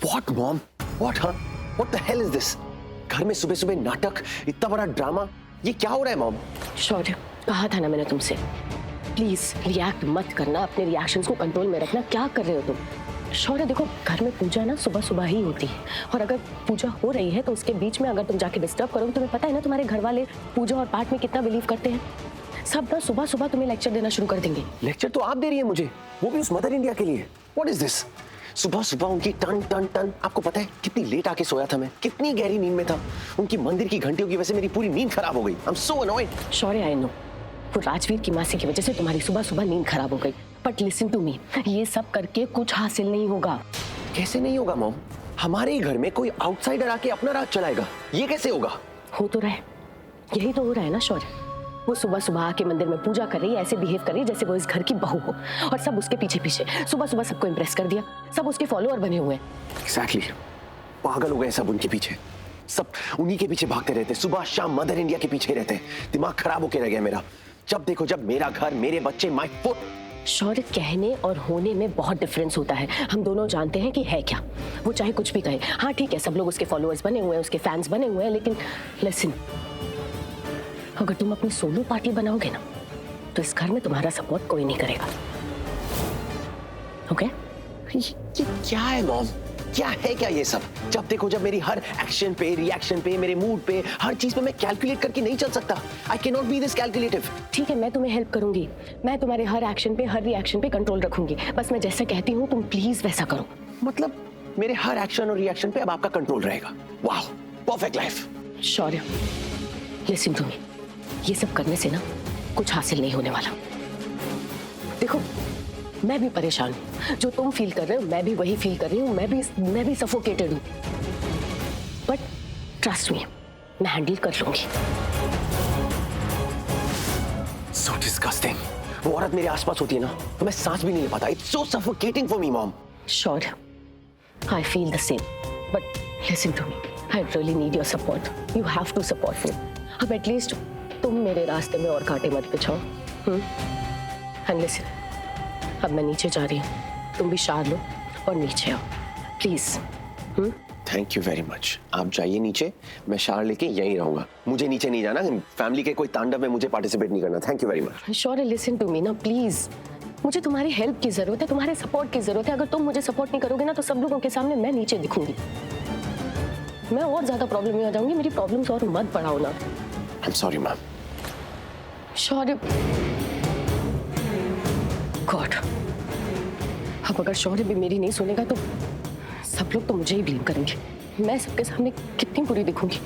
What, mom? What, huh? What the hell is this? घर में सुबह सुबह नाटक, इतना बड़ा ड्रामा, ये क्या हो रहा है मॉम? शौर्य, कहा था ना मैंने तुमसे, प्लीज रिएक्ट मत करना, अपने रिएक्शंस को कंट्रोल में रखना। क्या कर रहे हो तुम? शौर्य देखो, घर में पूजा ना सुबह सुबह ही होती है, और अगर पूजा हो रही है तो उसके बीच में अगर तुम जाके डिस्टर्ब करोगे, तुम्हें पता है ना तुम्हारे घर वाले पूजा और पाठ में कितना बिलीव करते हैं। सब ना सुबह सुबह तुम्हें लेक्चर देना शुरू कर देंगे। लेक्चर तो आप दे रही है मुझे, वो भी उस मदर इंडिया के लिए। What is this? सुबह सुबह उनकी टन टन टन, आपको पता है कितनी लेट आके सोया था मैं, कितनी गहरी नींद में था। उनकी मंदिर की घंटियों की वजह से मेरी पूरी नींद खराब हो गई। I'm so annoyed. Shaurya, I know वो राजवीर की मासी की वजह से तुम्हारी सुबह सुबह नींद खराब हो गई, बट लिसन टू मी, ये सब करके कुछ हासिल नहीं होगा। कैसे नहीं होगा मॉम? हमारे ही घर में कोई आउटसाइडर आके अपना राज चलाएगा, ये कैसे होगा? हो तो रहा है, यही तो हो रहा है ना शौर्य। वो सुबह सुबह आके मंदिर में पूजा कर रही है, ऐसे बिहेव कर रही है जैसे वो इस घर की बहू हो, और सब उसके पीछे पीछे सुबह सुबह सबको इम्प्रेस कर दिया, सब उसके फॉलोअर बने हुए हैं। Exactly. पागल हो गए सब उनके पीछे, सब उन्हीं के पीछे भागते रहते, सुबह शाम मदर इंडिया के पीछे रहते। दिमाग खराब होके रह गया मेरा। जब देखो जब मेरा घर, मेरे बच्चे, माय फुट। शौर्य, कहने और होने में बहुत डिफरेंस होता है, हम दोनों जानते हैं कि है क्या। वो चाहे कुछ भी कहे, हाँ ठीक है, सब लोग उसके फॉलोअर्स बने हुए हैं, उसके फैंस बने हुए हैं, लेकिन लिसन, अगर तुम अपनी सोलो पार्टी बनाओगे ना तो इस घर में तुम्हारा सपोर्ट कोई नहीं करेगा। ओके? ये क्या है मॉम? क्या है क्या ये सब? जब देखो जब मेरी हर एक्शन पे, रिएक्शन पे, मेरे मूड पे, हर चीज पे मैं कैलकुलेट करके नहीं चल सकता। I can not be this calculative. ठीक है, मैं तुम्हें हेल्प करूंगी, मैं तुम्हारे हर एक्शन पे, हर रिएक्शन पे कंट्रोल रखूंगी, बस मैं जैसा कहती हूँ तुम प्लीज वैसा करो। मतलब मेरे हर एक्शन और रिएक्शन पे अब आपका कंट्रोल रहेगा? वाह, perfect life. Shaurya, listen to me, ये सब करने से ना कुछ हासिल नहीं होने वाला। देखो, मैं भी परेशान हूँ, जो तुम फील कर रहे हो मैं भी वही फील कर रही हूँ, मैं भी सफोकेटेड हूँ, बट ट्रस्ट मी, मैं हैंडल कर लूंगी। So disgusting. वो औरत मेरे आसपास होती है ना तो मैं सांस भी नहीं ले पाता। It's so suffocating for me, mom. Shaurya, I feel the same, but listen to me, I really need your support. You have to support me. अब एटलीस्ट तुम मेरे रास्ते में और कांटे मत बिछाओ। And listen, अब मैं नीचे जा रही हूँ, तुम भी शार लो और नीचे आओ please. Thank you very much. आप जाइए नीचे, मैं शार लेके यहीं रहूंगा। मुझे नीचे नहीं जाना, फैमिली के कोई तांडव में मुझे पार्टिसिपेट नहीं करना। Thank you very much. Shaurya, listen to me ना प्लीज, मुझे तुम्हारी हेल्प की जरूरत है, तुम्हारे सपोर्ट की जरूरत है। अगर तुम मुझे सपोर्ट नहीं करोगे ना तो सब लोगों के सामने मैं नीचे दिखूंगी, मैं और ज्यादा प्रॉब्लम में आ जाऊंगी। मेरी प्रॉब्लम्स और मत बढ़ाओ ना। I am sorry ma'am. Shaurya, God, अब अगर शौर्य भी मेरी नहीं सुनेगा तो सब लोग तो मुझे ही ब्लेम करेंगे। मैं सबके सामने कितनी बुरी दिखूंगी।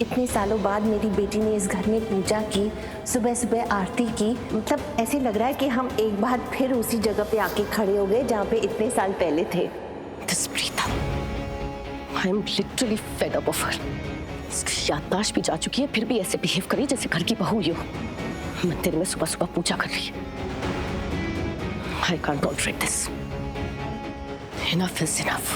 इतने सालों बाद मेरी बेटी ने इस घर में पूजा की, सुबह सुबह आरती की, मतलब ऐसे लग रहा है कि हम एक बार फिर उसी जगह पे आके खड़े हो गए जहाँ पे इतने साल पहले थे। Preeta, I am literally fed up of her. इसकी याददाश्त भी जा चुकी है, फिर भी ऐसे बिहेव करी जैसे घर की बहू ही हो। मंदिर में सुबह सुबह पूजा कर रही है। I can't tolerate this. Enough is enough.